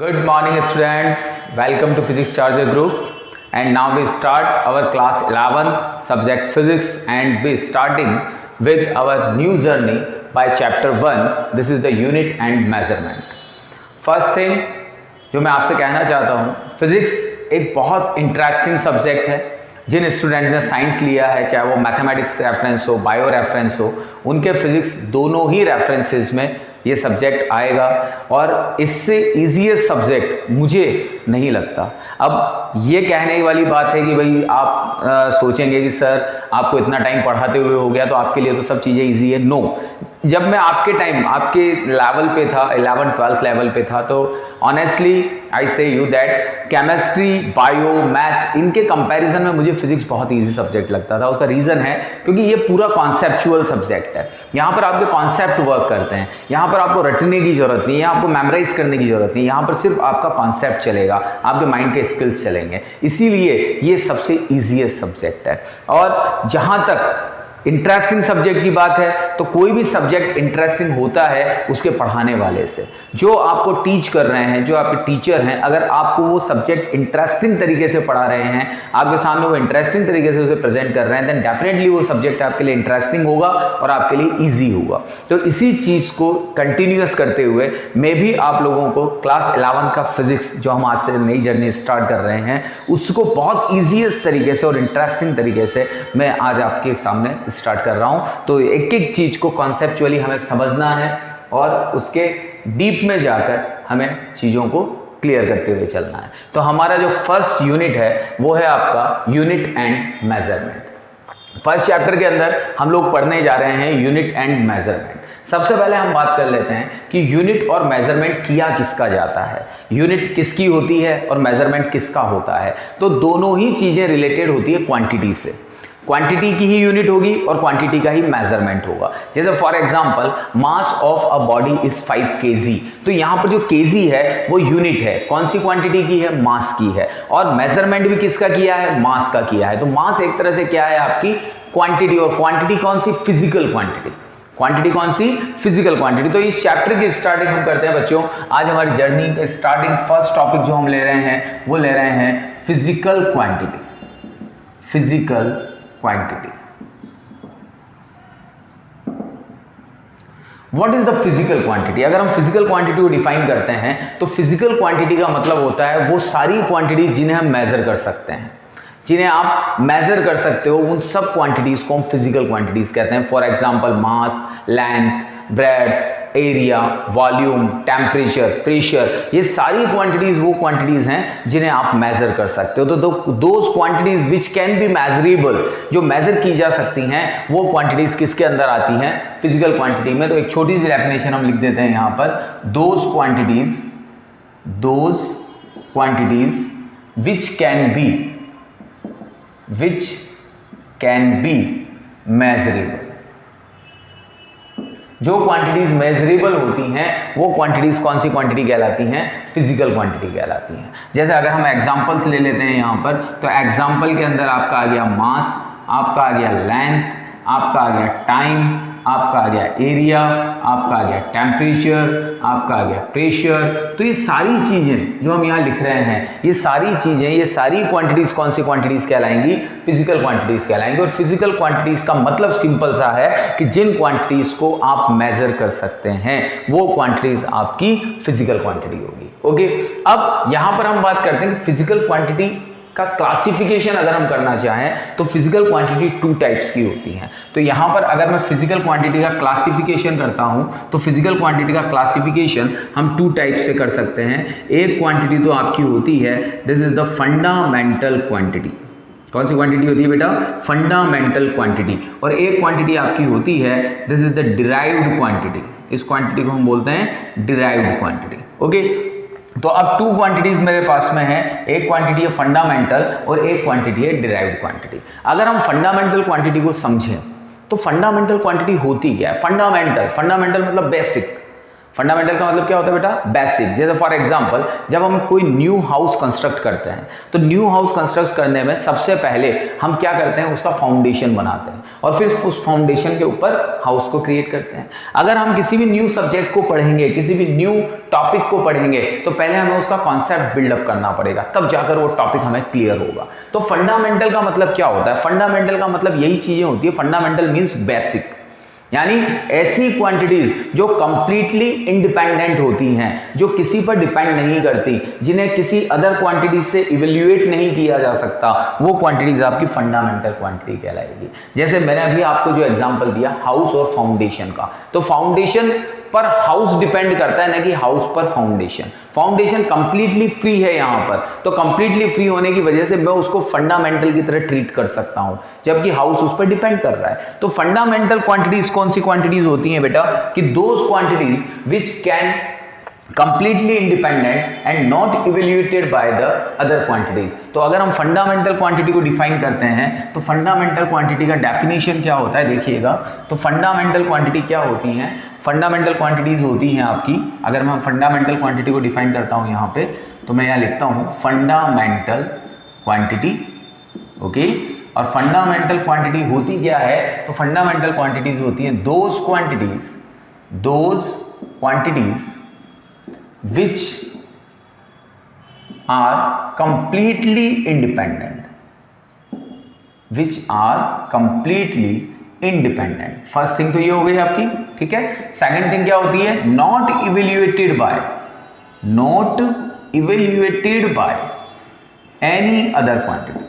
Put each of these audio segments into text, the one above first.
Good morning students, welcome to Physics Charger Group and now we start our class 11 subject physics and we starting with our new journey by chapter 1. This is the unit and measurement. First thing जो मैं आपसे कहना चाहता हूँ, physics एक बहुत interesting subject है. जिन student ने साइंस लिया है, चाहे वो मैथमेटिक्स रेफरेंस हो, बायो रेफरेंस हो, उनके फिजिक्स दोनों ही रेफरेंसेस में ये सब्जेक्ट आएगा और इससे ईजीएस्ट सब्जेक्ट मुझे नहीं लगता. अब ये कहने वाली बात है कि भाई आप सोचेंगे कि सर आपको इतना टाइम पढ़ाते हुए हो गया तो आपके लिए तो सब चीज़ें इजी है. नो, जब मैं आपके टाइम आपके लेवल पे था, 11th-12th लेवल पे था, तो ऑनेस्टली आई से you that chemistry, bio, maths इनके कंपैरिजन में मुझे फिजिक्स बहुत इजी सब्जेक्ट लगता था. उसका रीज़न है क्योंकि ये पूरा कॉन्सेप्चुअल सब्जेक्ट है. यहाँ पर आपके कॉन्सेप्ट वर्क करते हैं, यहाँ पर आपको रटने की जरूरत नहीं है, आपको मेमोराइज करने की जरूरत नहीं है, यहाँ पर सिर्फ आपका कॉन्सेप्ट चलेगा, आपके माइंड के स्किल्स चलेंगे. इसीलिए ये सबसे ईजीएस्ट सब्जेक्ट है. और जहाँ तक इंटरेस्टिंग सब्जेक्ट की बात है तो कोई भी सब्जेक्ट इंटरेस्टिंग होता है उसके पढ़ाने वाले से. जो आपको टीच कर रहे हैं, जो आपके टीचर हैं, अगर आपको वो सब्जेक्ट इंटरेस्टिंग तरीके से पढ़ा रहे हैं, आपके सामने वो इंटरेस्टिंग तरीके से उसे प्रेजेंट कर रहे हैं, देन डेफिनेटली वो सब्जेक्ट आपके लिए इंटरेस्टिंग होगा और आपके लिए ईजी होगा. तो इसी चीज़ को कंटिन्यूअस करते हुए मैं भी आप लोगों को क्लास 11 का फिजिक्स जो हम आज से नई जर्नी स्टार्ट कर रहे हैं उसको बहुत ईजीएस्ट तरीके से और इंटरेस्टिंग तरीके से मैं आज आपके सामने स्टार्ट कर रहा हूं. तो एक एक चीज को कॉन्सेप्चुअली हमें समझना है और उसके डीप में जाकर हमें चीजों को क्लियर करते हुए चलना है. तो हमारा जो फर्स्ट यूनिट है वो है आपका unit and measurement. First chapter के अंदर हम लोग पढ़ने जा रहे हैं यूनिट एंड मेजरमेंट. सबसे पहले हम बात कर लेते हैं कि यूनिट और मेजरमेंट किया किसका जाता है, यूनिट किसकी होती है और मेजरमेंट किसका होता है. तो दोनों ही चीजें रिलेटेड होती है क्वांटिटी से. क्वांटिटी की ही यूनिट होगी और क्वांटिटी का ही मेजरमेंट होगा. जैसे for example mass of a body is 5 kg. तो यहां पर जो kg है वो यूनिट है. कौन सी क्वांटिटी की है? मास की है. और मेजरमेंट भी किसका किया है? मास का किया है. तो मास एक तरह से क्या है? आपकी क्वांटिटी. और क्वांटिटी कौन सी? Physical quantity. क्वांटिटी कौन सी? Physical quantity. तो इस चैप्टर की स्टार्टिंग हम करते हैं बच्चों. आज हमारी जर्नी का स्टार्टिंग फर्स्ट टॉपिक जो हम ले रहे हैं वो ले रहे हैं physical quantity. Physical quantity. What is the physical quantity? अगर हम फिजिकल क्वांटिटी को डिफाइन करते हैं तो फिजिकल क्वांटिटी का मतलब होता है वो सारी क्वांटिटी जिन्हें हम मेजर कर सकते हैं, जिन्हें आप मेजर कर सकते हो, उन सब क्वांटिटीज को हम फिजिकल क्वांटिटीज कहते हैं. For example mass, length, breath, area, volume, temperature, pressure, ये सारी क्वांटिटीज वो क्वांटिटीज हैं जिन्हें आप मेजर कर सकते हो. तो those quantities which can be measurable, जो मेजर की जा सकती हैं, वो क्वांटिटीज किसके अंदर आती हैं? फिजिकल क्वांटिटी में. तो एक छोटी सी डेफिनेशन हम लिख देते हैं यहां पर. Those quantities which can be measurable. जो क्वांटिटीज मेजरेबल होती हैं वो क्वांटिटीज कौन सी क्वांटिटी कहलाती हैं? फिजिकल क्वांटिटी कहलाती हैं. जैसे अगर हम एग्जांपल्स ले लेते हैं यहां पर, तो एग्जांपल के अंदर आपका आ गया मास, आपका आ गया लेंथ, आपका आ गया टाइम, आपका आ गया एरिया, आपका आ गया टेम्परेचर, आपका आ गया प्रेशर. तो ये सारी चीजें जो हम यहाँ लिख रहे हैं, ये सारी चीजें, ये सारी क्वांटिटीज कौन सी क्वांटिटीज कहलाएंगी? फिजिकल क्वांटिटीज कहलाएंगी. और फिजिकल क्वांटिटीज का मतलब सिंपल सा है कि जिन क्वांटिटीज को आप मेजर कर सकते हैं वो क्वांटिटीज आपकी फिजिकल क्वांटिटी होगी. ओके, अब यहां पर हम बात करते हैं कि फिजिकल क्वांटिटी का क्लासिफिकेशन अगर हम करना चाहें तो फिजिकल क्वांटिटी 2 टाइप्स की होती हैं. तो यहां पर अगर मैं फिजिकल क्वांटिटी का क्लासिफिकेशन करता हूं तो फिजिकल क्वांटिटी का क्लासिफिकेशन हम 2 टाइप से कर सकते हैं. एक क्वांटिटी तो आपकी होती है, this is the fundamental quantity. कौन सी क्वांटिटी होती है बेटा? Fundamental quantity. और एक क्वांटिटी आपकी होती है, this is the derived quantity. इस क्वांटिटी को हम बोलते हैं डिराइव्ड क्वांटिटी. ओके, तो अब 2 क्वांटिटीज मेरे पास में है. एक क्वांटिटी है फंडामेंटल और एक क्वांटिटी है डिराइव्ड क्वांटिटी. अगर हम फंडामेंटल क्वांटिटी को समझें तो फंडामेंटल क्वांटिटी होती क्या है? फंडामेंटल मतलब बेसिक. फंडामेंटल का मतलब क्या होता है बेटा? बेसिक। जैसे फॉर एग्जांपल जब हम कोई न्यू हाउस कंस्ट्रक्ट करते हैं तो न्यू हाउस कंस्ट्रक्ट करने में सबसे पहले हम क्या करते हैं, उसका फाउंडेशन बनाते हैं और फिर उस फाउंडेशन के ऊपर हाउस को क्रिएट करते हैं। अगर हम किसी भी न्यू सब्जेक्ट को पढ़ेंगे, किसी भी न्यू टॉपिक को पढ़ेंगे तो पहले हमें उसका कॉन्सेप्ट बिल्डअप करना पड़ेगा, तब जाकर वो टॉपिक हमें क्लियर होगा। तो फंडामेंटल का मतलब क्या होता है? फंडामेंटल का मतलब यही चीजें होती है। फंडामेंटल मीन्स बेसिक, यानी ऐसी क्वांटिटीज जो कंप्लीटली इंडिपेंडेंट होती हैं, जो किसी पर डिपेंड नहीं करती, जिन्हें किसी अदर क्वांटिटीज से इवेल्युएट नहीं किया जा सकता, वो क्वांटिटीज आपकी फंडामेंटल क्वांटिटी कहलाएगी। जैसे मैंने अभी आपको जो एग्जांपल दिया हाउस और फाउंडेशन का, तो फाउंडेशन पर हाउस डिपेंड करता है ना कि हाउस पर फाउंडेशन। फाउंडेशन कंप्लीटली फ्री है यहाँ पर, तो कंप्लीटली फ्री होने की वजह से मैं उसको फंडामेंटल की तरह ट्रीट कर सकता हूँ, जबकि हाउस उस पर डिपेंड कर रहा है। तो फंडामेंटल क्वांटिटीज कौन सी क्वांटिटीज होती हैं बेटा? कि those quantities which can completely independent and not evaluated by the other quantities। तो अगर हम फंडामेंटल क्वांटिटी को डिफाइन करते हैं तो फंडामेंटल क्वांटिटी का डेफिनेशन क्या होता है देखिएगा। तो फंडामेंटल क्वांटिटी क्या होती हैं? फंडामेंटल क्वांटिटीज होती हैं आपकी, अगर मैं फंडामेंटल क्वांटिटी को डिफाइन करता हूं यहाँ पे, तो मैं यहाँ लिखता हूं फंडामेंटल क्वांटिटी, ओके। और फंडामेंटल क्वांटिटी होती क्या है? तो फंडामेंटल क्वांटिटीज होती हैं those quantities which are completely independent। First thing तो ये हो गई आपकी, ठीक है। सेकंड थिंग क्या होती है? Not evaluated by any other quantity,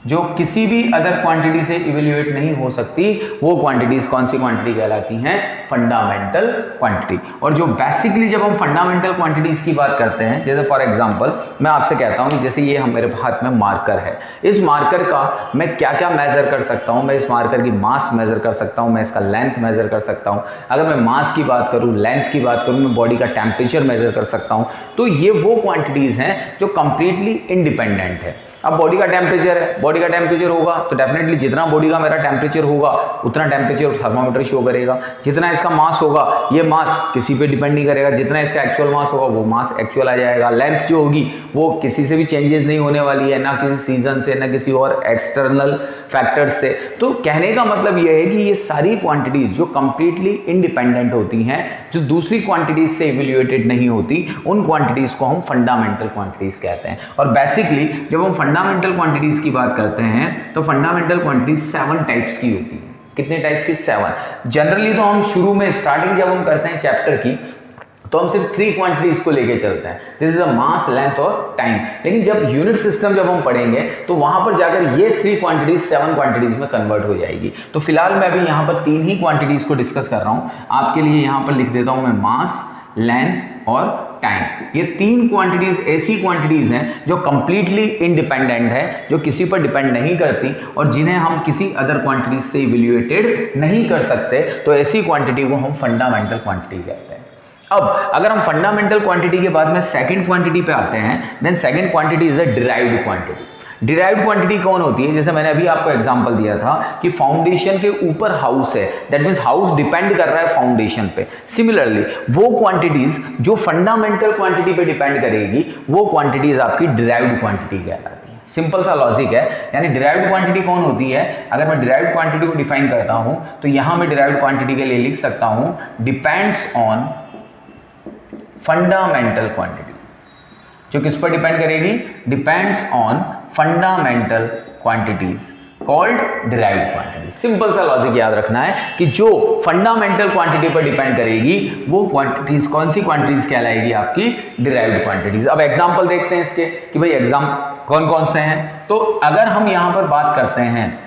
जो किसी भी अदर क्वांटिटी से इवेल्युएट नहीं हो सकती, वो क्वांटिटीज कौन सी क्वांटिटी कहलाती हैं? Fundamental quantity. और जो बेसिकली जब हम फंडामेंटल क्वांटिटीज की बात करते हैं, जैसे फॉर एग्जांपल मैं आपसे कहता हूं कि जैसे ये मेरे हाथ में मार्कर है, इस मार्कर का मैं क्या क्या मेजर कर सकता हूं? मैं इस मार्कर की मास मेजर कर सकता हूं, मैं इसका लेंथ मेजर कर सकता हूं। अगर मैं मास की बात करूं, लेंथ की बात करूं, मैं बॉडी का टेम्परेचर मेजर कर सकता हूं। तो ये वो क्वांटिटीज हैं जो कंप्लीटली इंडिपेंडेंट है। अब बॉडी का टेम्परेचर है, बॉडी का टेम्परेचर होगा तो डेफिनेटली जितना बॉडी का मेरा टेम्परेचर होगा उतना टेम्परेचर थर्मामीटर शो करेगा। जितना इसका मास होगा, ये मास किसी पे डिपेंड नहीं करेगा, जितना इसका एक्चुअल मास होगा वो मास एक्चुअल आ जाएगा। लेंथ जो होगी वो किसी से भी चेंजेस नहीं होने वाली है, ना किसी सीजन से, ना किसी और एक्सटर्नल फैक्टर्स से। तो कहने का मतलब ये है कि ये सारी क्वांटिटीज जो कंप्लीटली इंडिपेंडेंट होती हैं, जो दूसरी क्वांटिटीज से इवेल्युएटेड नहीं होती, उन क्वांटिटीज को हम फंडामेंटल क्वांटिटीज कहते हैं। और बेसिकली जब हम फंडामेंटल क्वांटिटीज की बात करते हैं तो फंडामेंटल क्वांटिटीज 7 टाइप्स की होती है। कितने टाइप्स की? 7। जनरली तो हम शुरू में स्टार्टिंग जब हम करते हैं चैप्टर की तो हम सिर्फ 3 क्वांटिटीज को लेके चलते हैं, this is a mass, length और टाइम। लेकिन जब यूनिट सिस्टम जब हम पढ़ेंगे तो वहां पर जाकर ये 3 क्वांटिटीज 7 क्वांटिटीज में कन्वर्ट हो जाएगी। तो फिलहाल मैं अभी यहाँ पर 3 ही क्वांटिटीज को डिस्कस कर रहा हूँ। आपके लिए यहाँ पर लिख देता हूँ मैं मास, लेंथ और टाइम। ये 3 क्वांटिटीज ऐसी क्वांटिटीज हैं जो कंप्लीटली इंडिपेंडेंट है, जो किसी पर डिपेंड नहीं करती और जिन्हें हम किसी अदर क्वांटिटीज से इवेल्युएटेड नहीं कर सकते। तो ऐसी क्वांटिटी को हम फंडामेंटल क्वांटिटी कहते हैं। अब अगर हम फंडामेंटल क्वांटिटी के बाद में सेकंड क्वांटिटी पे आते हैं, then second quantity is a derived quantity. Derived quantity कौन होती है? जैसे मैंने अभी आपको एग्जांपल दिया था कि फाउंडेशन के ऊपर हाउस है, दैट मींस हाउस डिपेंड कर रहा है फाउंडेशन पे। सिमिलरली वो क्वांटिटीज जो फंडामेंटल क्वांटिटी पे डिपेंड करेगी, वो क्वांटिटीज आपकी डिराइव्ड क्वांटिटी कहलाती है। सिंपल सा लॉजिक है। यानी डिराइव्ड क्वांटिटी कौन होती है? अगर मैं डिराइव्ड क्वांटिटी को डिफाइन करता हूं तो यहां मैं डिराइव्ड क्वांटिटी के लिए लिख सकता हूं डिपेंड्स ऑन फंडामेंटल क्वांटिटी। जो किस पर डिपेंड करेगी? Depends on fundamental quantities called derived quantity. Simple सा लॉजिक याद रखना है कि जो फंडामेंटल क्वांटिटी पर डिपेंड करेगी वो क्वांटिटीज कौन सी क्वांटिटीज कहलाएगी? आपकी डिराइव्ड क्वांटिटीज। अब एग्जांपल देखते हैं इसके कि भाई एग्जांपल कौन कौन से हैं। तो अगर हम यहां पर बात करते हैं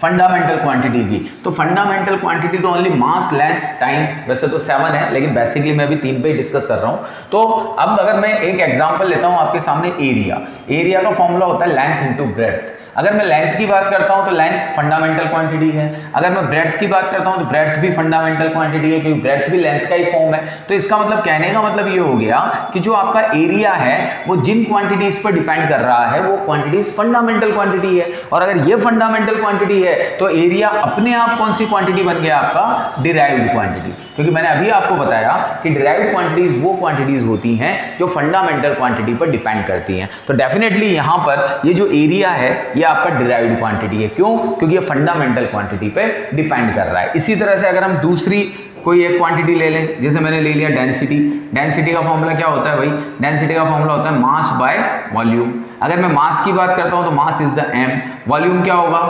फंडामेंटल क्वांटिटी की, तो फंडामेंटल क्वांटिटी तो ओनली मास, लेंथ, टाइम, वैसे तो 7 है लेकिन बेसिकली मैं अभी 3 पे ही डिस्कस कर रहा हूं। तो अब अगर मैं एक एग्जांपल लेता हूं आपके सामने, एरिया का फॉर्मूला होता है लेंथ इनटू ब्रेड्थ। अगर मैं लेंथ की बात करता हूं तो लेंथ फंडामेंटल क्वांटिटी है। अगर मैं ब्रेड्थ की बात करता हूं तो ब्रेड्थ भी फंडामेंटल क्वांटिटी है, क्योंकि ब्रेड्थ भी लेंथ का ही फॉर्म है। तो इसका मतलब, कहने का मतलब ये हो गया कि जो आपका एरिया है वो जिन क्वांटिटीज पर डिपेंड कर रहा है वो क्वांटिटीज फंडामेंटल क्वांटिटी है। और अगर ये फंडामेंटल क्वांटिटी है तो एरिया अपने आप कौन सी क्वांटिटी बन गया? आपका डिराइव्ड क्वांटिटी। क्योंकि मैंने अभी आपको बताया कि डिराइव्ड क्वांटिटीज वो क्वांटिटीज होती हैं जो फंडामेंटल क्वांटिटी पर डिपेंड करती हैं। तो डेफिनेटली यहाँ पर ये जो एरिया है ये आपका डिराइव्ड क्वांटिटी है। क्यों? क्योंकि ये फंडामेंटल क्वांटिटी पे डिपेंड कर रहा है। इसी तरह से अगर हम दूसरी कोई एक क्वांटिटी ले लें, जैसे मैंने ले लिया डेंसिटी। डेंसिटी का फॉर्मूला क्या होता है भाई? डेंसिटी का फॉर्मूला होता है मास बाय वॉल्यूम। अगर मैं मास की बात करता हूं तो mass is the m, volume क्या होगा?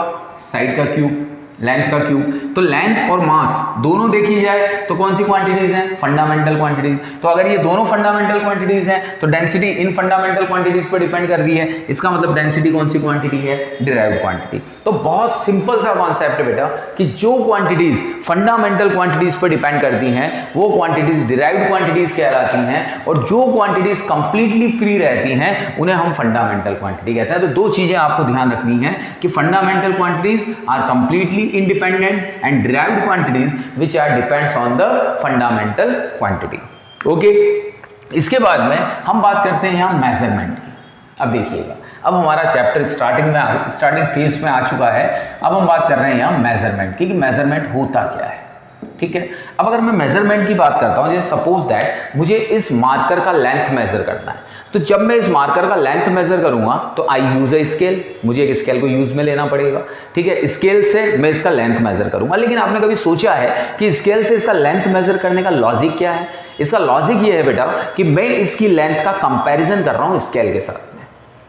साइड का क्यूब, लेंथ का क्यूब। तो लेंथ और मास दोनों देखी जाए तो कौन सी क्वांटिटीज हैं? Fundamental quantities. तो अगर ये दोनों फंडामेंटल क्वांटिटीज हैं तो डेंसिटी इन फंडामेंटल क्वांटिटीज पर डिपेंड कर रही है। इसका मतलब डेंसिटी कौन सी क्वांटिटी है? Derived quantity. तो बहुत सिंपल सा कॉन्सेप्ट है बेटा कि जो क्वांटिटीज फंडामेंटल क्वांटिटीज पर डिपेंड करती हैं वो क्वांटिटीज डिराइव्ड क्वांटिटीज कहलाती हैं, और जो क्वांटिटीज कंप्लीटली फ्री रहती हैं उन्हें हम फंडामेंटल क्वांटिटी कहते हैं। तो दो चीजें आपको ध्यान रखनी है कि fundamental quantities are completely independent and derived quantities which are depends on the fundamental quantity. Okay, इसके बाद में हम बात करते हैं यहाँ मेजरमेंट की। अब देखिएगा, अब हमारा चैप्टर स्टार्टिंग फेज में आ चुका है। अब हम बात कर रहे हैं यहाँ मेजरमेंट की कि मेजरमेंट होता क्या है। ठीक है, अब अगर मैं मेजरमेंट की बात करता हूं, जैसे सपोज दैट मुझे इस मार्कर का लेंथ मेजर करना है, तो जब मैं इस मार्कर का लेंथ मेजर करूंगा तो आई यूज अ स्केल, मुझे एक स्केल को यूज में लेना पड़ेगा। ठीक है, स्केल से मैं इसका लेंथ मेजर करूंगा। लेकिन आपने कभी सोचा है कि स्केल से इसका लेंथ मेजर करने का लॉजिक क्या है? इसका लॉजिक ये है बेटा कि मैं इसकी लेंथ का कंपैरिजन कर रहा हूं स्केल के साथ में,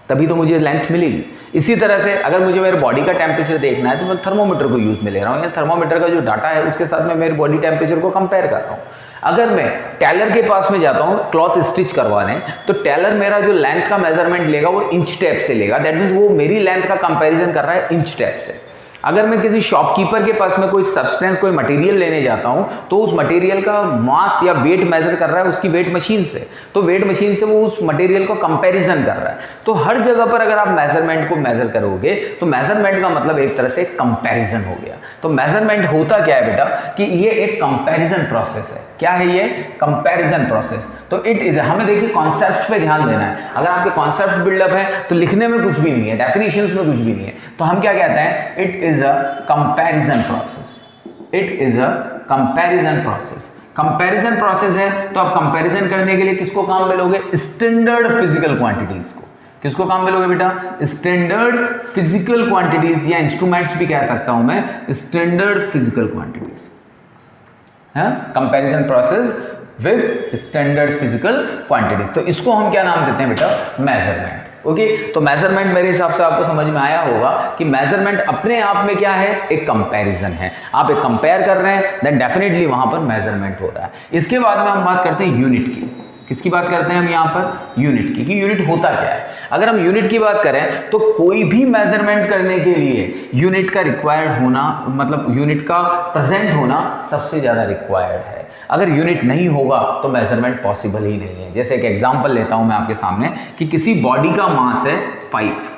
तभी तो मुझे लेंथ मिलेगी। इसी तरह से अगर मुझे मेरे बॉडी का टेम्परेचर देखना है तो मैं थर्मोमीटर को यूज में ले रहा हूँ, या थर्मोमीटर का जो डाटा है उसके साथ मैं मेरे बॉडी टेम्परेचर को कंपेयर कर रहा हूँ। अगर मैं टेलर के पास में जाता हूँ क्लॉथ स्टिच करवाने, तो टेलर मेरा जो लेंथ का मेजरमेंट लेगा वो इंच टेप से लेगा। दैट मीन्स वो मेरी लेंथ का कंपैरिजन कर रहा है इंच टेप से। अगर मैं किसी शॉपकीपर के पास में कोई सब्सटेंस, कोई मटेरियल लेने जाता हूं तो उस मटेरियल का मास या वेट मेजर कर रहा है उसकी वेट मशीन से, तो वेट मशीन से वो उस मटेरियल को कंपैरिजन कर रहा है। तो हर जगह पर अगर आप मेजरमेंट को मेजर करोगे तो मेजरमेंट का मतलब एक तरह से कंपैरिजन हो गया। तो मेजरमेंट होता क्या है बेटा कि ये एक कंपैरिजन प्रोसेस है। क्या है ये? Comparison process. तो इट इज, हमें देखिए कॉन्सेप्ट पे ध्यान देना है। अगर आपके कॉन्सेप्ट बिल्डअप है तो लिखने में कुछ भी नहीं है, डेफिनेशंस में कुछ भी नहीं है, तो हम क्या कहते हैं? It is a comparison process. It is a comparison process. Comparison process है तो आप कंपैरिजन करने के लिए किसको काम में लोगे? स्टैंडर्ड फिजिकल क्वांटिटीज को। किसको काम में लोगे बेटा? स्टैंडर्ड फिजिकल क्वांटिटीज, या इंस्ट्रूमेंट्स भी कह सकता हूं मैं, standard physical quantities. Comparison process with standard physical quantities. तो इसको हम क्या नाम देते हैं बेटा? मेजरमेंट। ओके, तो मेजरमेंट मेरे हिसाब से आपको समझ में आया होगा कि मेजरमेंट अपने आप में क्या है? एक कंपैरिजन है। आप एक कंपेयर कर रहे हैं, देन डेफिनेटली वहां पर मेजरमेंट हो रहा है। इसके बाद में हम बात करते हैं यूनिट की। किसकी बात करते हैं हम यहाँ पर? यूनिट की, कि यूनिट होता क्या है। अगर हम यूनिट की बात करें तो कोई भी मेजरमेंट करने के लिए यूनिट का रिक्वायर्ड होना, मतलब यूनिट का प्रेजेंट होना सबसे ज्यादा रिक्वायर्ड है। अगर यूनिट नहीं होगा तो मेजरमेंट पॉसिबल ही नहीं है। जैसे एक एग्जांपल लेता हूं मैं आपके सामने कि किसी बॉडी का मास है 5।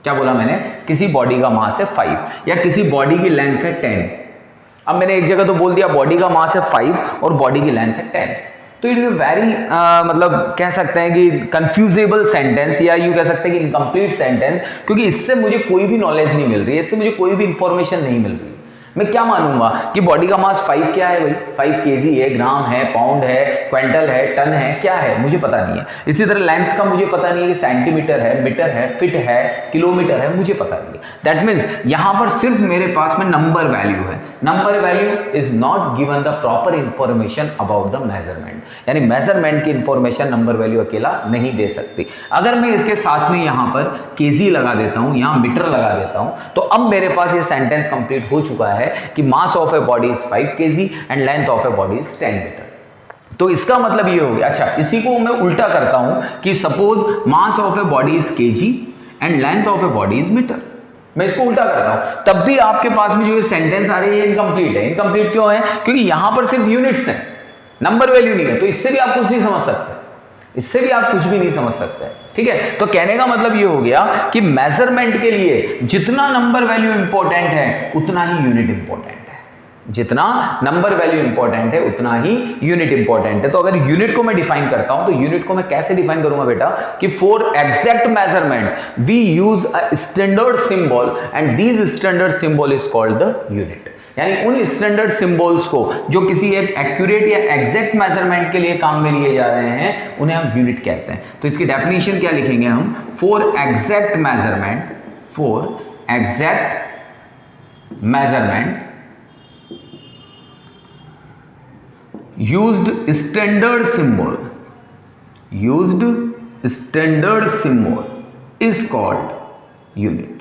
क्या बोला मैंने? किसी बॉडी का मास है 5, या किसी बॉडी की लेंथ है 10। अब मैंने एक जगह तो बोल दिया बॉडी का मास है 5 और बॉडी की लेंथ है 10, तो इट इज अ वेरी मतलब कह सकते हैं कि कंफ्यूजेबल सेंटेंस, या यूं कह सकते हैं कि इनकम्प्लीट सेंटेंस, क्योंकि इससे मुझे कोई भी नॉलेज नहीं मिल रही है, इससे मुझे कोई भी इंफॉर्मेशन नहीं मिल रही। मैं क्या मानूंगा कि बॉडी का मास 5 क्या है भाई? 5 केजी है, ग्राम है, पाउंड है, क्विंटल है, टन है, क्या है? मुझे पता नहीं है। इसी तरह लेंथ का मुझे पता नहीं है कि सेंटीमीटर है, मीटर है, फिट है, किलोमीटर है, मुझे पता नहीं है। दैट मीन्स यहां पर सिर्फ मेरे पास में नंबर वैल्यू है। Number value is not given the proper information about the measurement, यानी मेजरमेंट की इंफॉर्मेशन नंबर वैल्यू अकेला नहीं दे सकती। अगर मैं इसके साथ में यहां पर केजी लगा देता हूं, यहां मीटर लगा देता हूं, तो अब मेरे पास ये सेंटेंस कंप्लीट हो चुका है कि mass of a body is 5 kg and length of a body is 10 metre. तो इसका मतलब ये हो गया। अच्छा, इसी को मैं उल्टा करता हूं कि suppose mass of a body is kg and length of a body is metre. मैं इसको उल्टा करता हूं, तब भी आपके पास में जो ये सेंटेंस आ रही है इनकम्प्लीट है। इनकम्प्लीट क्यों है? क्योंकि यहां पर सिर्फ यूनिट्स है, नंबर वैल्यू नहीं है। तो इससे भी आप कुछ नहीं समझ सकते, इससे भी आप कुछ भी नहीं समझ सकते। ठीक है, तो कहने का मतलब ये हो गया कि मेजरमेंट के लिए जितना नंबर वैल्यू इंपॉर्टेंट है उतना ही यूनिट इंपॉर्टेंट है। जितना नंबर वैल्यू इंपॉर्टेंट है उतना ही यूनिट इंपॉर्टेंट है। तो अगर यूनिट को मैं डिफाइन करता हूं तो यूनिट को मैं कैसे डिफाइन करूंगा बेटा कि for exact measurement we use a standard symbol and this standard symbol is called the unit. यानी उन स्टैंडर्ड सिंबल्स को जो किसी एक एक्यूरेट या एग्जैक्ट मेजरमेंट के लिए काम में लिए जा रहे हैं उन्हें हम यूनिट कहते हैं। तो इसकी डेफिनेशन क्या लिखेंगे हम, for exact measurement used standard symbol is called unit।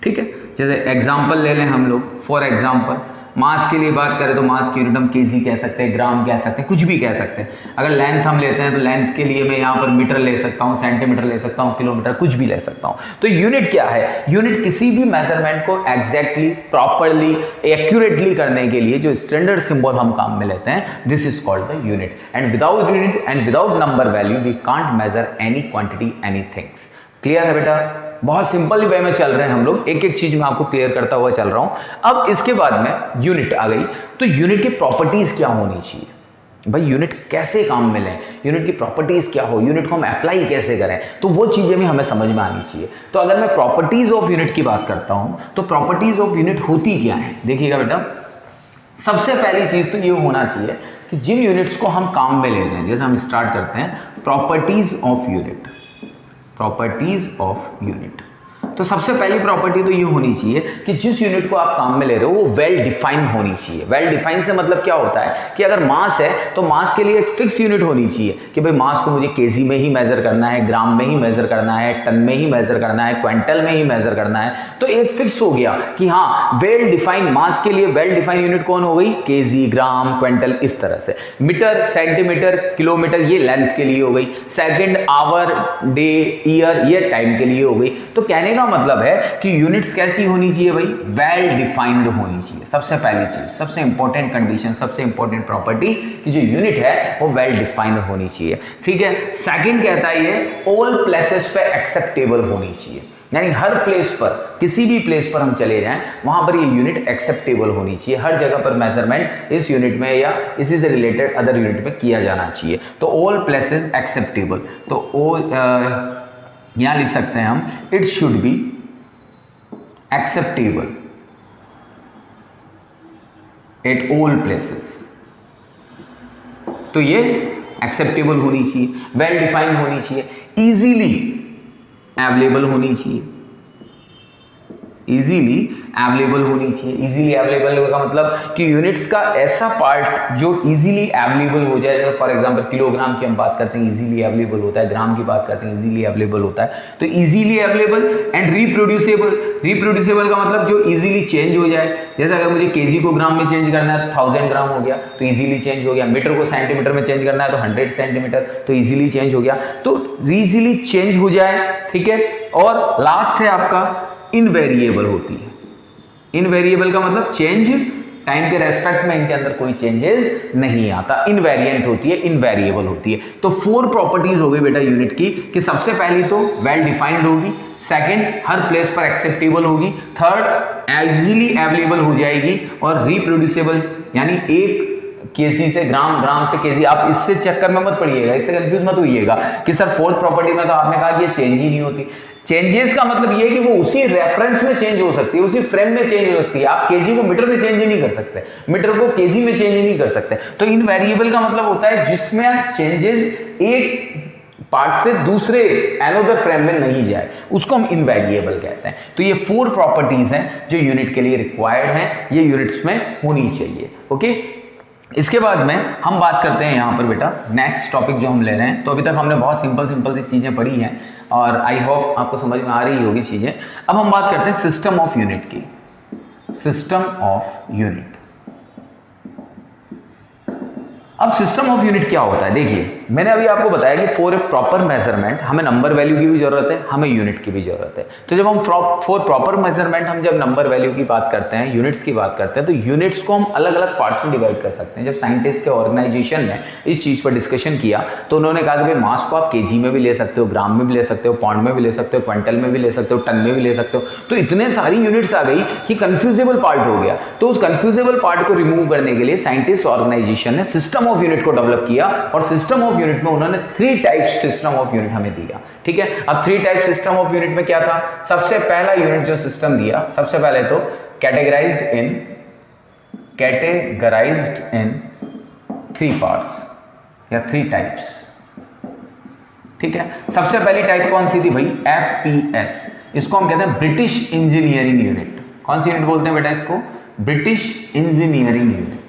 ठीक है, जैसे एग्जांपल ले लें हम लोग, फॉर एग्जांपल मास के लिए बात करें तो मास की यूनिट हम केजी कह सकते हैं, ग्राम कह सकते हैं, कुछ भी कह सकते हैं। अगर लेंथ हम लेते हैं तो लेंथ के लिए मैं यहाँ पर मीटर ले सकता हूँ, सेंटीमीटर ले सकता हूँ, किलोमीटर, कुछ भी ले सकता हूँ। तो यूनिट क्या है, यूनिट किसी भी मेजरमेंट को एग्जैक्टली, प्रॉपरली, एक्यूरेटली करने के लिए जो स्टैंडर्ड सिंबल हम काम में लेते हैं, this is called the unit. And without unit and without number value we can't measure any quantity, any things. Clear है बेटा? बहुत सिंपल वे में चल रहे हैं हम लोग, एक एक चीज मैं आपको क्लियर करता हुआ चल रहा हूं। अब इसके बाद में यूनिट आ गई, तो यूनिट की प्रॉपर्टीज क्या होनी चाहिए भाई, यूनिट कैसे काम में लें, यूनिट की प्रॉपर्टीज क्या हो, यूनिट को हम अप्लाई कैसे करें, तो वो चीजें भी हमें समझ में आनी चाहिए। तो अगर मैं प्रॉपर्टीज ऑफ यूनिट की बात करता हूं तो प्रॉपर्टीज ऑफ यूनिट होती क्या है, देखिएगा बेटा। सबसे पहली चीज तो ये होना चाहिए कि जिन यूनिट्स को हम काम में ले रहे हैं, जैसे हम स्टार्ट करते हैं प्रॉपर्टीज ऑफ यूनिट। तो सबसे पहली प्रॉपर्टी तो ये होनी चाहिए कि जिस यूनिट को आप काम में ले रहे हो वो वेल डिफाइंड होनी चाहिए। वेल डिफाइंड से मतलब क्या होता है कि अगर मास है तो मास के लिए एक फिक्स यूनिट होनी चाहिए कि भाई मास को मुझे केजी में ही मेजर करना है, ग्राम में ही मेजर करना है, टन में ही मेजर करना है, क्विंटल में ही मेजर करना है। तो एक फिक्स हो गया कि हाँ, वेल डिफाइंड मास के लिए वेल डिफाइंड यूनिट कौन हो गई, केजी, ग्राम, क्विंटल, इस तरह से। मीटर, सेंटीमीटर, किलोमीटर ये लेंथ के लिए हो गई, सेकंड, आवर, डे, ईयर ये टाइम के लिए हो गई। तो कहने का मतलब है कि यूनिट्स कैसी होनी चाहिए भाई, वेल डिफाइंड होनी चाहिए। सबसे पहली चीज, सबसे इंपॉर्टेंट कंडीशन, सबसे इंपॉर्टेंट प्रॉपर्टी कि जो यूनिट है वो वेल डिफाइंड होनी चाहिए। ठीक है। सेकंड कहता है ये ऑल प्लेसेस पे एक्सेप्टेबल होनी चाहिए, यानी हर प्लेस पर, किसी भी प्लेस पर हम चले जाएं वहां पर ये यूनिट एक्सेप्टेबल होनी चाहिए। हर जगह पर मेजरमेंट इस यूनिट में या इसी से रिलेटेड अदर यूनिट में किया जाना चाहिए। तो ऑल प्लेसेस एक्सेप्टेबल, तो ऑल यहां लिख सकते हैं हम, it should be acceptable at all places. तो ये एक्सेप्टेबल होनी चाहिए, वेल डिफाइंड होनी चाहिए, इजीली अवेलेबल होनी चाहिए, इजीली अवेलेबल होनी चाहिए। इजीली अवेलेबल का मतलब कि यूनिट्स का ऐसा पार्ट जो इजीली अवेलेबल हो जाए। जैसे फॉर एग्जांपल किलोग्राम की हम बात करते हैं, इजीली अवेलेबल होता है, ग्राम की बात करते हैं, इजीली अवेलेबल होता है। तो easily available and reproducible. Reproducible का मतलब जो इजीली चेंज हो जाए। जैसे अगर मुझे केजी को ग्राम में चेंज करना है 1000 ग्राम हो गया तो इजीली चेंज हो गया। मीटर को सेंटीमीटर में चेंज करना है तो 100 सेंटीमीटर तो इजीली चेंज हो गया। तो इजीली चेंज हो जाए, ठीक है। और लास्ट है आपका इनवेरिएबल होती है। इनवेरिएबल का मतलब चेंज टाइम के रेस्पेक्ट में इनके अंदर कोई चेंजेस नहीं आता, इनवेरिएंट होती है, इनवेरिएबल होती है। तो 4 प्रॉपर्टीज हो गई बेटा यूनिट की कि सबसे पहली तो वेल डिफाइंड होगी, सेकंड हर प्लेस पर एक्सेप्टेबल होगी, थर्ड इजीली अवेलेबल हो जाएगी, और रिप्रोड्यूसेबल यानी एक केजी से ग्राम, ग्राम से केजी। आप इससे चक्कर में मत पड़िएगा, इससे कंफ्यूज मत होइएगा कि सर फोर्थ प्रॉपर्टी में तो आपने कहा कि ये चेंज ही नहीं होती। चेंजेस का मतलब ये है कि वो उसी रेफरेंस में चेंज हो सकती है, उसी फ्रेम में चेंज हो सकती है। आप केजी को मीटर में चेंज ही नहीं कर सकते, मीटर को केजी में चेंज ही नहीं कर सकते। तो इनवेरिएबल का मतलब होता है जिसमें चेंजेस एक पार्ट से दूसरे अनदर फ्रेम में नहीं जाए, उसको हम इनवेरिएबल कहते हैं। तो ये 4 प्रॉपर्टीज हैं जो यूनिट के लिए रिक्वायर्ड हैं, ये यूनिट्स में होनी चाहिए। ओके, इसके बाद में हम बात करते हैं यहाँ पर बेटा नेक्स्ट टॉपिक जो हम ले रहे हैं। तो अभी तक हमने बहुत सिंपल सी चीज़ें पढ़ी हैं और आई होप आपको समझ में आ रही होगी चीज़ें। अब हम बात करते हैं सिस्टम ऑफ यूनिट की। सिस्टम ऑफ यूनिट, अब सिस्टम ऑफ यूनिट क्या होता है, देखिए मैंने अभी आपको बताया कि फॉर ए प्रॉपर मेजरमेंट हमें नंबर वैल्यू की भी जरूरत है, हमें यूनिट की भी जरूरत है। तो जब हम फॉर प्रॉपर मेजरमेंट हम जब नंबर वैल्यू की बात करते हैं, यूनिट्स की बात करते हैं, तो यूनिट्स को हम अलग अलग पार्ट्स में डिवाइड कर सकते हैं। जब साइंटिस्ट के ऑर्गेनाइजेशन ने इस चीज़ पर डिस्कशन किया तो उन्होंने कहा कि भाई मास को आप केजी में भी ले सकते हो, ग्राम में भी ले सकते हो, पाउंड में भी ले सकते हो, क्विंटल में भी ले सकते हो, टन में भी ले सकते हो। तो इतने सारी यूनिट्स आ गई कि कंफ्यूजेबल पार्ट हो गया। तो उस कंफ्यूजेबल पार्ट को रिमूव करने के लिए साइंटिस्ट ऑर्गेनाइजेशन ने सिस्टम ऑफ यूनिट को डेवलप किया, और सिस्टम ऑफ यूनिट में उन्होंने 3 टाइप्स सिस्टम ऑफ यूनिट हमें दिया। ठीक है, अब 3 टाइप सिस्टम ऑफ यूनिट में क्या था, सबसे पहला यूनिट जो सिस्टम दिया, सबसे पहले तो categorized in 3 parts या 3 टाइप्स। ठीक है, सबसे पहली टाइप कौन सी थी भाई? FPS। इसको हम कहते हैं ब्रिटिश इंजीनियरिंग यूनिट। कौन सी यूनिट बोलते हैं बेटा इसको? British engineering unit.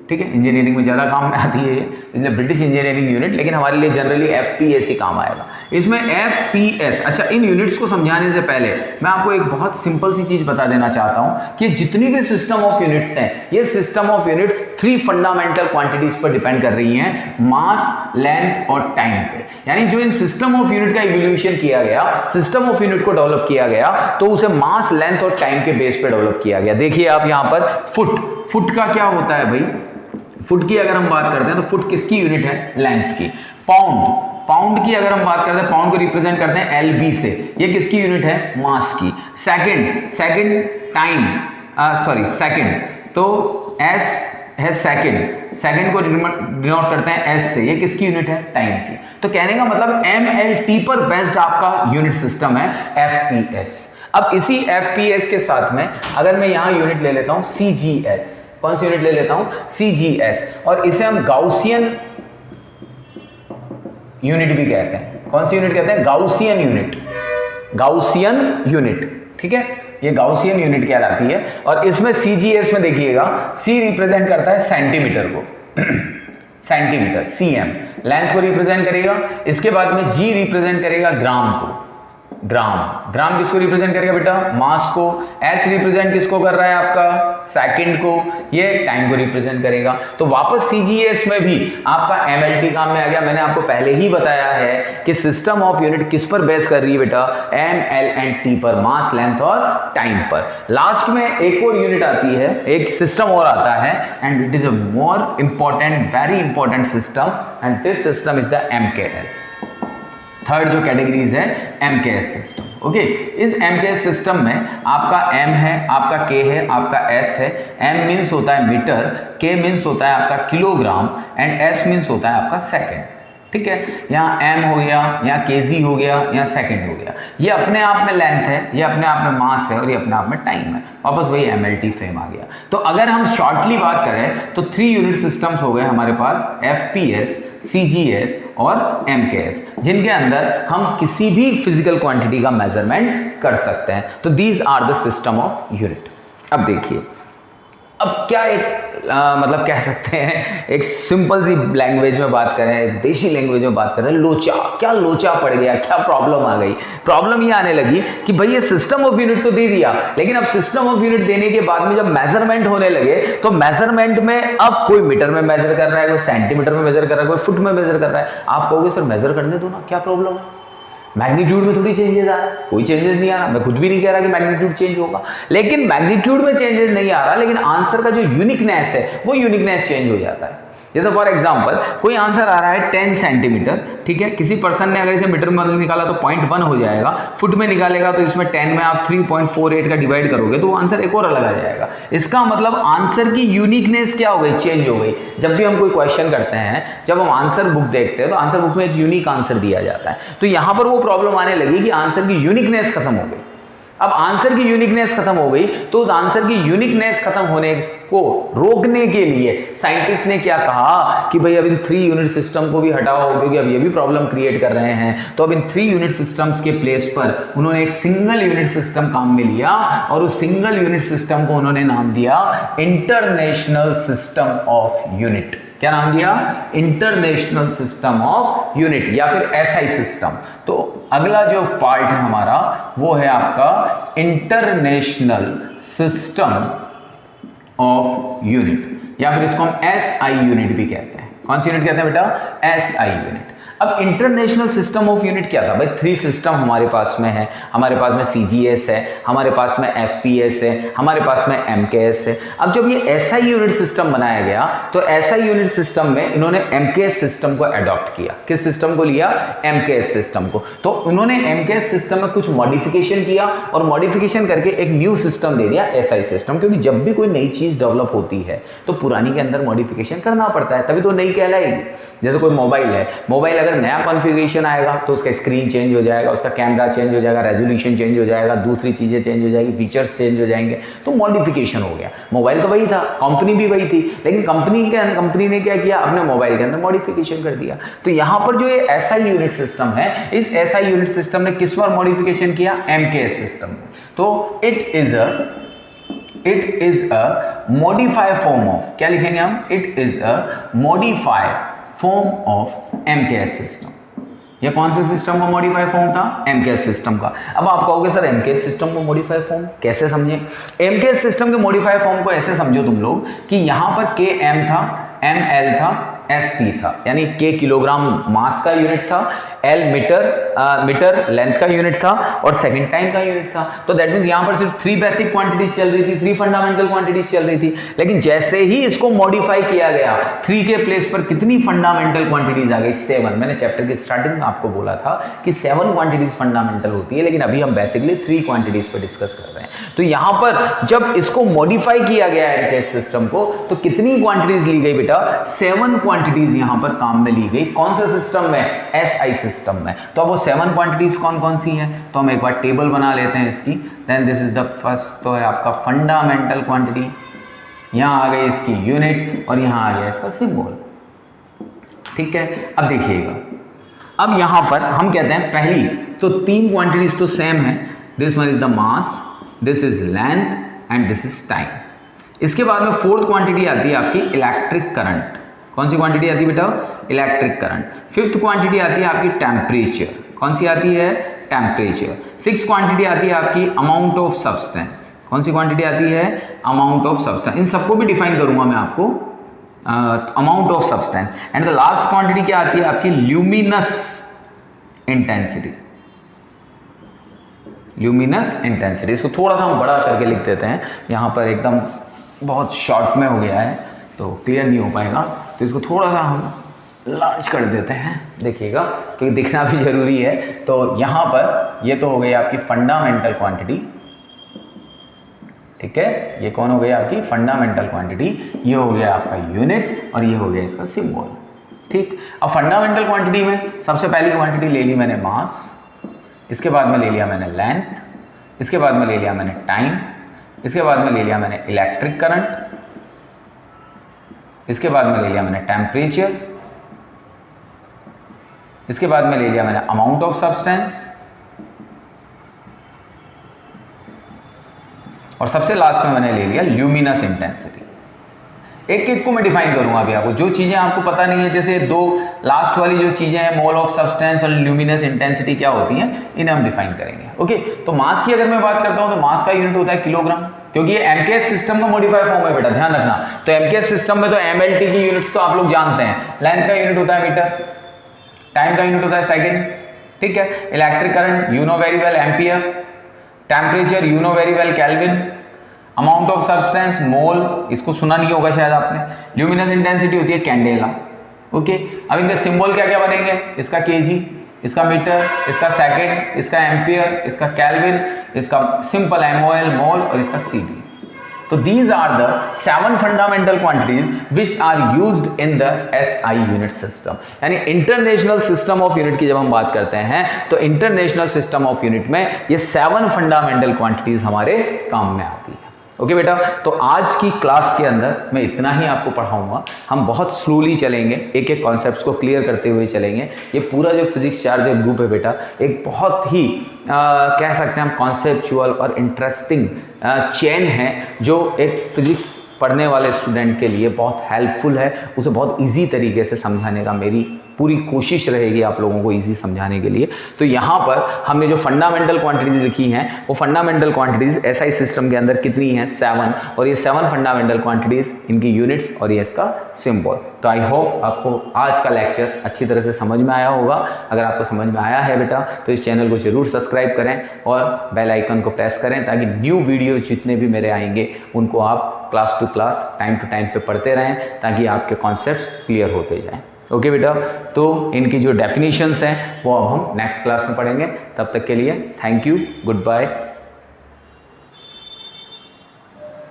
ठीक है, इंजीनियरिंग में ज़्यादा काम में आती है इसलिए ब्रिटिश इंजीनियरिंग यूनिट, लेकिन हमारे लिए जनरली FPS ही काम आएगा। इसमें FPS, अच्छा इन यूनिट्स को समझाने से पहले मैं आपको एक बहुत सिंपल सी चीज़ बता देना चाहता हूँ कि जितनी भी सिस्टम ऑफ यूनिट्स हैं, ये system of units 3 fundamental quantities पर डिपेंड कर रही हैं, मास, लेंथ और टाइम पे। यानी जो इन सिस्टम ऑफ यूनिट का इवोल्यूशन किया गया, सिस्टम ऑफ यूनिट को डेवलप किया गया, तो उसे मास, लेंथ और टाइम के बेस पे डेवलप किया गया। देखिए आप यहाँ पर फुट का क्या होता है भाई? फुट की अगर हम बात करते हैं तो फुट किसकी यूनिट है? लेंथ की। पाउंड की अगर हम बात करते हैं, पाउंड को रिप्रेजेंट करते हैं LB से, ये किसकी यूनिट है? मास की। सेकंड तो S है सेकंड को डिनोट करते हैं S से, ये किसकी यूनिट है? टाइम की। तो कहने का मतलब MLT पर बेस्ड आपका यूनिट सिस्टम है FPS। अब इसी FPS के साथ में अगर मैं यहां यूनिट ले लेता हूं CGS, कौन सी यूनिट ले लेता हूं? CGS, और इसे हम गाउसियन यूनिट भी कहते हैं। कौन सी यूनिट कहते हैं? Gaussian unit. ठीक है, ये गाउसियन यूनिट कहलाती है। और इसमें CGS में देखिएगा, C रिप्रेजेंट करता है सेंटीमीटर को सेंटीमीटर, CM लेंथ को रिप्रेजेंट करेगा। इसके बाद में G रिप्रेजेंट करेगा ग्राम को, ग्राम किसको रिप्रेजेंट करेगा बेटा? मास को। S रिप्रेजेंट किसको कर रहा है आपका? सेकंड को। ये टाइम को रिप्रेजेंट करेगा। तो वापस CGS में भी आपका MLT काम में आ गया। मैंने आपको पहले ही बताया है कि सिस्टम ऑफ यूनिट किस पर बेस कर रही है बेटा? M, L and T पर, मास, लेंथ और टाइम पर। लास्ट में एक और यूनिट आती है, एक सिस्टम और आता है, and it is a more important, very important system, and this system is the MKS। Third जो कैटेगरीज है MKS सिस्टम। ओके, इस MKS सिस्टम में आपका M है, आपका K है, आपका S है। M मीन्स होता है मीटर, K मीन्स होता है आपका किलोग्राम, एंड S मीन्स होता है आपका सेकंड। ठीक है, यहाँ M हो गया, यहाँ kg हो गया, यहाँ सेकंड हो गया। ये अपने आप में लेंथ है, ये अपने आप में मास है, और ये अपने आप में टाइम है। वापस वही MLT फ्रेम आ गया। तो अगर हम शॉर्टली बात करें तो 3 यूनिट सिस्टम्स हो गए हमारे पास, FPS, CGS और MKS, जिनके अंदर हम किसी भी फिजिकल क्वांटिटी का मेजरमेंट कर सकते हैं। तो these are the system of unit. अब देखिए, अब क्या एक मतलब कह सकते हैं, एक सिंपल सी लैंग्वेज में बात करें, एक देशी लैंग्वेज में बात करें, लोचा। क्या लोचा पड़ गया? क्या प्रॉब्लम आ गई? प्रॉब्लम ये आने लगी कि भाई ये सिस्टम ऑफ यूनिट तो दे दिया, लेकिन अब सिस्टम ऑफ यूनिट देने के बाद में जब मेजरमेंट होने लगे, तो मेजरमेंट में अब कोई मीटर में मेजर कर रहा है, कोई सेंटीमीटर में मेजर कर रहा है, कोई फुट में मेजर कर रहा है। आप कहोगे सर मेजर करने दो ना, क्या प्रॉब्लम है? मैग्नीट्यूड में थोड़ी चेंजेस आ रहा है, कोई चेंजेस नहीं आ रहा। मैं खुद भी नहीं कह रहा कि मैग्नीट्यूड चेंज होगा, लेकिन मैग्नीट्यूड में चेंजेस नहीं आ रहा, लेकिन आंसर का जो यूनिकनेस है वो यूनिकनेस चेंज हो जाता है। जैसे फॉर एग्जांपल कोई आंसर आ रहा है 10 सेंटीमीटर, ठीक है, किसी पर्सन ने अगर इसे मीटर में निकाला तो 0.1 हो जाएगा, फुट में निकालेगा तो इसमें 10 में आप 3.48 का डिवाइड करोगे तो आंसर एक और अलग आ जाएगा। इसका मतलब आंसर की यूनिकनेस क्या हो गई? चेंज हो गई। जब भी हम कोई क्वेश्चन करते हैं, जब हम आंसर बुक देखते हैं तो आंसर बुक में एक यूनिक आंसर दिया जाता है। तो यहां पर वो प्रॉब्लम आने लगी कि आंसर की यूनिकनेस खत्म हो गई। अब आंसर की यूनिकनेस खत्म हो गई, तो उस आंसर की यूनिकनेस खत्म होने को रोकने के लिए साइंटिस्ट ने क्या कहा कि भाई अब इन 3 यूनिट सिस्टम को भी हटाओ, क्योंकि अब ये भी प्रॉब्लम क्रिएट कर रहे हैं। तो अब इन 3 यूनिट सिस्टम्स के प्लेस पर उन्होंने एक सिंगल यूनिट सिस्टम काम में लिया, और उस सिंगल यूनिट सिस्टम को उन्होंने नाम दिया इंटरनेशनल सिस्टम ऑफ यूनिट। क्या नाम दिया? इंटरनेशनल सिस्टम ऑफ यूनिट, या फिर SI सिस्टम। तो अगला जो पार्ट है हमारा वो है आपका इंटरनेशनल सिस्टम ऑफ यूनिट, या फिर इसको हम SI यूनिट भी कहते हैं। कौन सी यूनिट कहते हैं बेटा? SI unit. अब इंटरनेशनल सिस्टम ऑफ यूनिट क्या था भाई? 3 सिस्टम हमारे पास में है। हमारे पास में CGS है, हमारे पास में FPS है, हमारे पास में MKS है। अब जब ये SI यूनिट सिस्टम बनाया गया तो SI यूनिट सिस्टम में इन्होंने MKS सिस्टम को अडॉप्ट किया। किस सिस्टम को लिया? MKS सिस्टम को। तो उन्होंने MKS सिस्टम में कुछ मॉडिफिकेशन किया, और मॉडिफिकेशन करके एक न्यू सिस्टम दे दिया, SI सिस्टम। क्योंकि जब भी कोई नई चीज डेवलप होती है तो पुरानी के अंदर मॉडिफिकेशन करना पड़ता है, तभी तो नई कहलाएगी। जैसे कोई मोबाइल है, मोबाइल अगर नया कॉन्फ़िगरेशन आएगा तो उसका स्क्रीन चेंज हो जाएगा, उसका कैमरा चेंज हो जाएगा, रेजोल्यूशन चेंज हो जाएगा, दूसरी चीज़ें चेंज हो जाएगी, फीचर्स चेंज हो जाएंगे, तो मॉडिफिकेशन हो गया। मोबाइल तो वही था, कंपनी भी वही थी, लेकिन कंपनी ने क्या किया, अपने मोबाइल के अंदर मॉडिफिकेशन कर दिया। तो यहाँ पर जो ये SI यूनिट सिस्टम है, इस SI यूनिट सिस्टम ने किस पर मॉडिफिकेशन किया, MKS सिस्टम। तो it is a modified form of, क्या लिखेंगे हम, it is a modified form of MKS system. ये कौन से सिस्टम का मॉडिफाइड फॉर्म था, MKS सिस्टम का। अब आप कहोगे सर MKS सिस्टम को मॉडिफाइड फॉर्म कैसे समझे। MKS सिस्टम के मॉडिफाइड फॉर्म को ऐसे समझो तुम लोग कि यहां पर KM था, ML था, ST था, यानी K किलोग्राम मास का यूनिट था, L मीटर लेंथ का यूनिट था और सेकंड टाइम का यूनिट था। तो दैट मींस यहां पर सिर्फ 3 बेसिक क्वांटिटीज चल रही थी, 3 फंडामेंटल क्वांटिटीज चल रही थी। लेकिन जैसे ही इसको मॉडिफाई किया गया, 3 के प्लेस पर कितनी फंडामेंटल क्वांटिटीज आ गई, 7। मैंने चैप्टर की स्टार्टिंग में आपको बोला था कि 7 क्वांटिटीज फंडामेंटल होती है, लेकिन अभी हम बेसिकली 3 क्वांटिटीज पर डिस्कस कर रहे हैं। तो यहां पर जब इसको मॉडिफाई किया गया है MKS सिस्टम को, तो कितनी क्वांटिटीज ली गई बेटा, 7 क्वांटिटीज यहां पर काम में ली गई। कौन से सिस्टम में, SI सिस्टम में। तो अब वो 7 क्वांटिटीज कौन कौन सी हैं, तो हम एक बार टेबल बना लेते हैं इसकी। Then this is the first, तो है आपका फंडामेंटल क्वांटिटी, यहां आ गई इसकी यूनिट और यहां आ गया इसका सिंबल। ठीक है, अब देखिएगा, अब यहां पर हम कहते हैं पहली तो 3 क्वांटिटीज तो सेम है, this one is the mass, this is length and this is time. इसके बाद में 4th क्वांटिटी आती है आपकी इलेक्ट्रिक करंट। कौन सी क्वांटिटी आती है बेटा, इलेक्ट्रिक करंट। 5th क्वांटिटी आती है आपकी टेम्परेचर। कौन सी आती है, टेम्परेचर। 6th क्वांटिटी आती है आपकी अमाउंट ऑफ सब्सटेंस। कौन सी क्वांटिटी आती है, अमाउंट ऑफ सब्सटेंस। इन सबको भी डिफाइन करूंगा मैं आपको, amount of substance. And the last quantity क्या आती है आपकी, ल्यूमिनस इंटेंसिटी। ल्यूमिनस इंटेंसिटी, इसको थोड़ा सा हम बड़ा करके लिख देते हैं, यहाँ पर एकदम बहुत शॉर्ट में हो गया है तो क्लियर नहीं हो पाएगा, तो इसको थोड़ा सा हम लार्ज कर देते हैं, देखिएगा, क्योंकि दिखना भी जरूरी है। तो यहाँ पर ये तो हो गई आपकी फंडामेंटल क्वांटिटी, ठीक है, ये कौन हो गई आपकी फंडामेंटल क्वांटिटी, ये हो गया आपका यूनिट और ये हो गया इसका सिंबल। ठीक, अब फंडामेंटल क्वांटिटी में सबसे पहली क्वांटिटी ले ली मैंने मास, इसके बाद में ले लिया मैंने लेंथ, इसके बाद में ले लिया मैंने टाइम, इसके बाद में ले लिया मैंने इलेक्ट्रिक करंट, इसके बाद में ले लिया मैंने टेम्परेचर, इसके बाद में ले लिया मैंने अमाउंट ऑफ सब्सटेंस और सबसे लास्ट में मैंने ले लिया ल्यूमिनस इंटेंसिटी। एक एक को मैं डिफाइन करूंगा अभी आपको, जो चीजें आपको पता नहीं है, जैसे 2 लास्ट वाली जो चीजें हैं, मोल ऑफ सब्सटेंस और ल्यूमिनस इंटेंसिटी क्या होती हैं, इन्हें हम डिफाइन करेंगे। ओके, तो मास की अगर मैं बात करता हूं तो मास का यूनिट होता है किलोग्राम, क्योंकि ये MKS सिस्टम का मॉडिफाइड फॉर्म है बेटा, ध्यान रखना। तो MKS सिस्टम में तो MLT की यूनिट्स तो आप लोग जानते हैं, लेंथ का यूनिट होता है मीटर, टाइम का यूनिट होता है सेकेंड, ठीक है, electric current you know very well ampere, temperature you know very well kelvin, amount of substance mole, इसको सुना नहीं होगा शायद आपने, ल्यूमिनस इंटेंसिटी होती है कैंडेला। ओके, अब इनके सिंबल क्या क्या बनेंगे, इसका केजी, इसका मीटर, इसका सेकंड, इसका एम्पियर, इसका केल्विन, इसका सिंपल MOL मोल और इसका CD। तो these are the 7 fundamental quantities which are used in the SI unit system। यानी इंटरनेशनल सिस्टम ऑफ यूनिट की जब हम बात करते हैं तो इंटरनेशनल सिस्टम ऑफ यूनिट में ये 7 फंडामेंटल क्वांटिटीज हमारे काम में आती है। ओके बेटा, तो आज की क्लास के अंदर मैं इतना ही आपको पढ़ाऊंगा। हम बहुत स्लोली चलेंगे, एक एक कॉन्सेप्ट्स को क्लियर करते हुए चलेंगे। ये पूरा जो फिजिक्स चार्जर ग्रुप है बेटा, एक बहुत ही कह सकते हैं हम कॉन्सेप्चुअल और इंटरेस्टिंग चेन है, जो एक फिजिक्स पढ़ने वाले स्टूडेंट के लिए बहुत हेल्पफुल है। उसे बहुत ईजी तरीके से समझाने का मेरी पूरी कोशिश रहेगी आप लोगों को ईजी समझाने के लिए। तो यहाँ पर हमने जो फंडामेंटल क्वांटिटीज लिखी हैं, वो फंडामेंटल क्वांटिटीज SI सिस्टम के अंदर कितनी हैं, 7, और ये 7 फंडामेंटल क्वांटिटीज, इनकी यूनिट्स और ये इसका सिंबल। तो आई होप आपको आज का लेक्चर अच्छी तरह से समझ में आया होगा। अगर आपको समझ में आया है बेटा तो इस चैनल को जरूर सब्सक्राइब करें और बेल आइकन को प्रेस करें, ताकि न्यू वीडियो जितने भी मेरे आएंगे उनको आप class to class time to time पे पढ़ते रहें, ताकि आपके कॉन्सेप्ट्स क्लियर होते जाएं। ओके बेटा, तो इनकी जो डेफिनेशंस हैं वो अब हम नेक्स्ट क्लास में पढ़ेंगे। तब तक के लिए थैंक यू, गुड बाय।